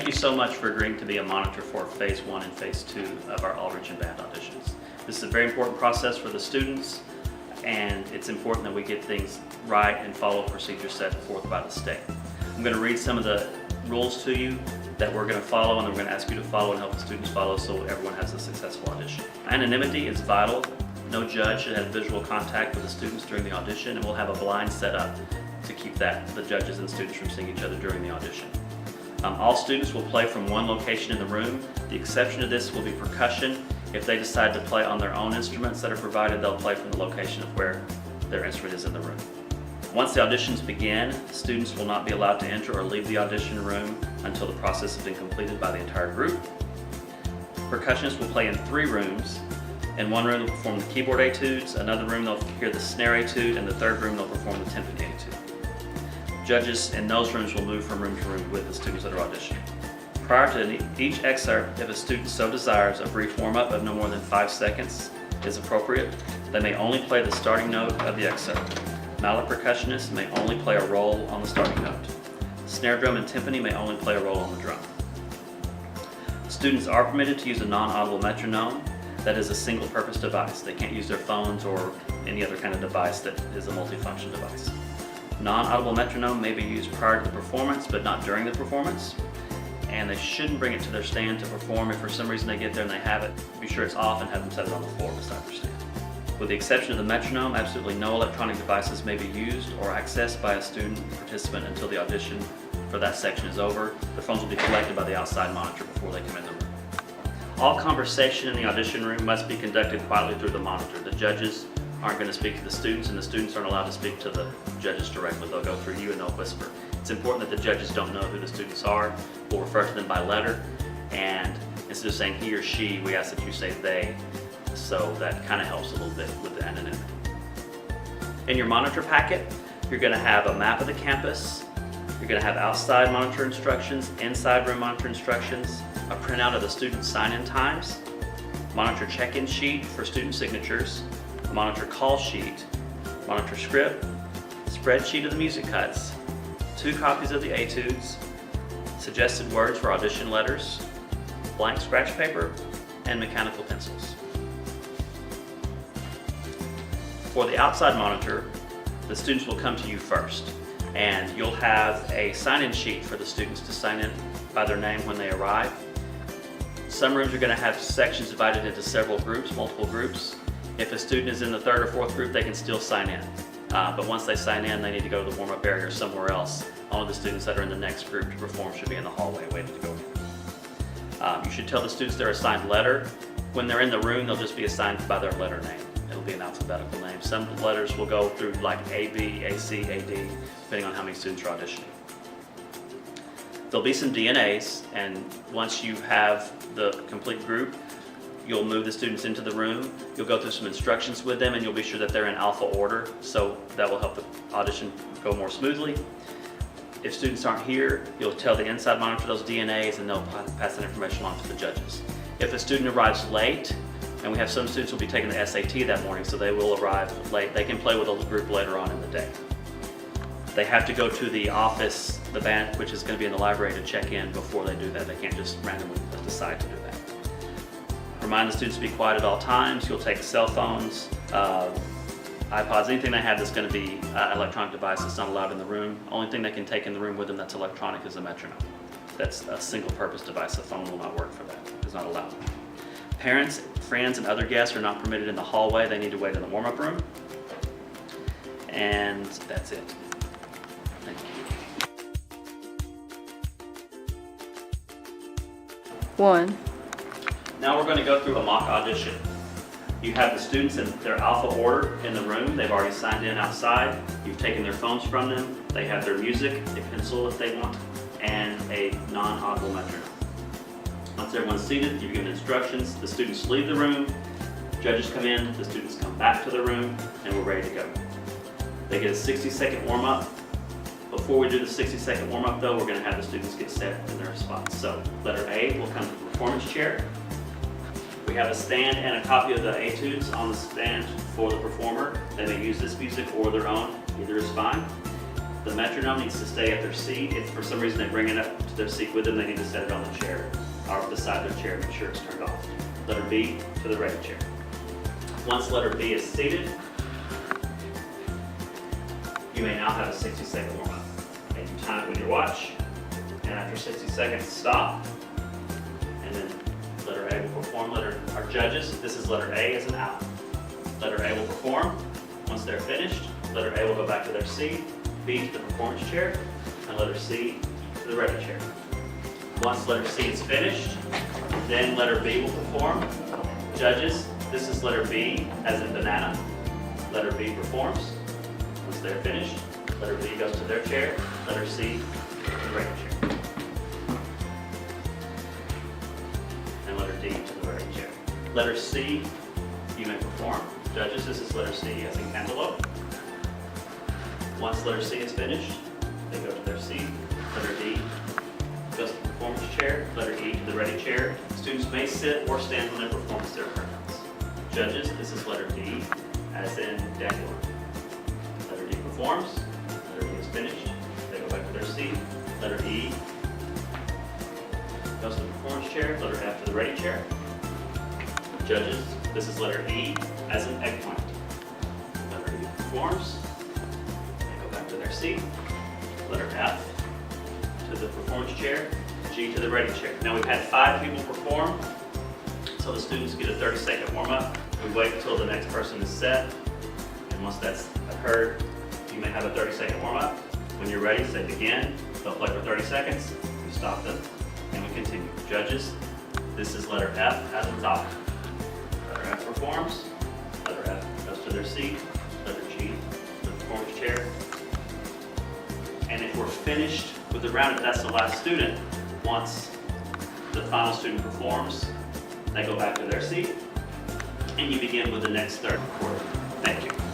thank you so much for agreeing to be a monitor for Phase 1 and Phase 2 of our All-Region Band auditions. This is a very important process for the students, and it's important that we get things right and follow procedures set forth by the state. I'm going to read some of the rules to you that we're going to follow, and we're going to ask you to follow and help the students follow so everyone has a successful audition. Anonymity is vital. No judge should have visual contact with the students during the audition, and we'll have a blind set up to keep the judges and students from seeing each other during the audition. All students will play from one location in the room. The exception to this will be percussion. If they decide to play on their own instruments that are provided, they'll play from the location of where their instrument is in the room. Once the auditions begin, students will not be allowed to enter or leave the audition room until the process has been completed by the entire group. Percussionists will play in 3 rooms. In one room they'll perform the keyboard etudes, another room they'll hear the snare etude, and the third room they'll perform the timpani etude. Judges in those rooms will move from room to room with the students that are auditioning. Prior to each excerpt, if a student so desires, a brief warm-up of no more than 5 seconds is appropriate. They may only play the starting note of the excerpt. Mallet percussionists may only play a roll on the starting note. Snare drum and timpani may only play a roll on the drum. Students are permitted to use a non-audible metronome that is a single-purpose device. They can't use their phones or any other kind of device that is a multifunction device. Non-audible metronome may be used prior to the performance, but not during the performance. And they shouldn't bring it to their stand to perform. If for some reason they get there and they have it, be sure it's off and have them set it on the floor beside their stand. With the exception of the metronome, absolutely no electronic devices may be used or accessed by a student participant until the audition for that section is over. The phones will be collected by the outside monitor before they come in the room. All conversation in the audition room must be conducted quietly through the monitor. The judges aren't going to speak to the students, and the students aren't allowed to speak to the judges directly. They'll go through you and they'll whisper. It's important that the judges don't know who the students are. We'll refer to them by letter, and instead of saying he or she, we ask that you say they, so that kind of helps a little bit with the anonymity. In your monitor packet, you're going to have a map of the campus. You're going to have outside monitor instructions, inside room monitor instructions, a printout of the student sign-in times, monitor check-in sheet for student signatures, a monitor call sheet, monitor script, spreadsheet of the music cuts, 2 copies of the etudes, suggested words for audition letters, blank scratch paper, and mechanical pencils. For the outside monitor, the students will come to you first, and you'll have a sign-in sheet for the students to sign in by their name when they arrive. Some rooms are going to have sections divided into several groups, multiple groups. If a student is in the 3rd or 4th group, they can still sign in. But once they sign in, they need to go to the warm-up area or somewhere else. Only the students that are in the next group to perform should be in the hallway waiting to go in. You should tell the students their assigned letter. When they're in the room, they'll just be assigned by their letter name. It'll be an alphabetical name. Some letters will go through like A, B, A, C, A, D, depending on how many students are auditioning. There'll be some DNAs, and once you have the complete group, you'll move the students into the room. You'll go through some instructions with them, and you'll be sure that they're in alpha order, so that will help the audition go more smoothly. If students aren't here, you'll tell the inside monitor those DNAs, and they'll pass that information on to the judges. If a student arrives late, and we have some students who will be taking the SAT that morning, so they will arrive late, they can play with a group later on in the day. They have to go to the office, the band, which is going to be in the library, to check in before they do that. They can't just randomly decide to do that. Remind the students to be quiet at all times. You'll take cell phones, iPods, anything they have that's going to be an electronic device that's not allowed in the room. Only thing they can take in the room with them that's electronic is a metronome. That's a single-purpose device. The phone will not work for that. It's not allowed. Parents, friends, and other guests are not permitted in the hallway. They need to wait in the warm-up room. And that's it. Thank you. 1. Now we're going to go through a mock audition. You have the students in their alpha order in the room. They've already signed in outside. You've taken their phones from them. They have their music, a pencil if they want, and a non-audible metronome. Once everyone's seated, you've given instructions. The students leave the room. Judges come in. The students come back to the room, and we're ready to go. They get a 60-second warm-up. Before we do the 60-second warm-up, though, we're going to have the students get set in their spots. So letter A will come to the performance chair. We have a stand and a copy of the etudes on the stand for the performer. They may use this music or their own. Either is fine. The metronome needs to stay at their seat. If for some reason they bring it up to to their seat with them, they need to set it on the chair, or beside their chair, make sure it's turned off. Letter B, to the ready chair. Once letter B is seated, you may now have a 60-second warm-up. And you time it with your watch, and after 60 seconds, stop, and then letter A will perform. Our judges, this is letter A as an out. Letter A will perform. Once they're finished, letter A will go back to their seat, B to the performance chair, and letter C to the ready chair. Once letter C is finished, then letter B will perform. Judges, this is letter B as in banana. Letter B performs. Once they're finished, letter B goes to their chair, letter C to the ready chair, and letter D to the ready chair. Letter C, you may perform. Judges, this is letter C as in cantaloupe. Once letter C is finished, they go to their seat. Letter D goes to the performance chair, letter E to the ready chair. Students may sit or stand when they perform their preference. Judges, this is letter D as in dandelion. Letter D performs, letter D is finished, they go back to their seat. Letter E goes to the performance chair, letter F to the ready chair. Judges, this is letter E as in eggplant. Letter E performs, they go back to their seat. Letter F to the performance chair, G to the ready chair. Now we've had 5 people perform, so the students get a 30-second warm-up. We wait until the next person is set, and once that's occurred, you may have a 30-second warm-up. When you're ready, say begin. They'll play for 30 seconds. We stop them, and we continue. Judges, this is letter F as in dog. Letter F performs. Letter F goes to their seat. Letter G to the performance chair. And if we're finished with the round, if that's the last student, once the final student performs, they go back to their seat, and you begin with the next third quarter. Thank you.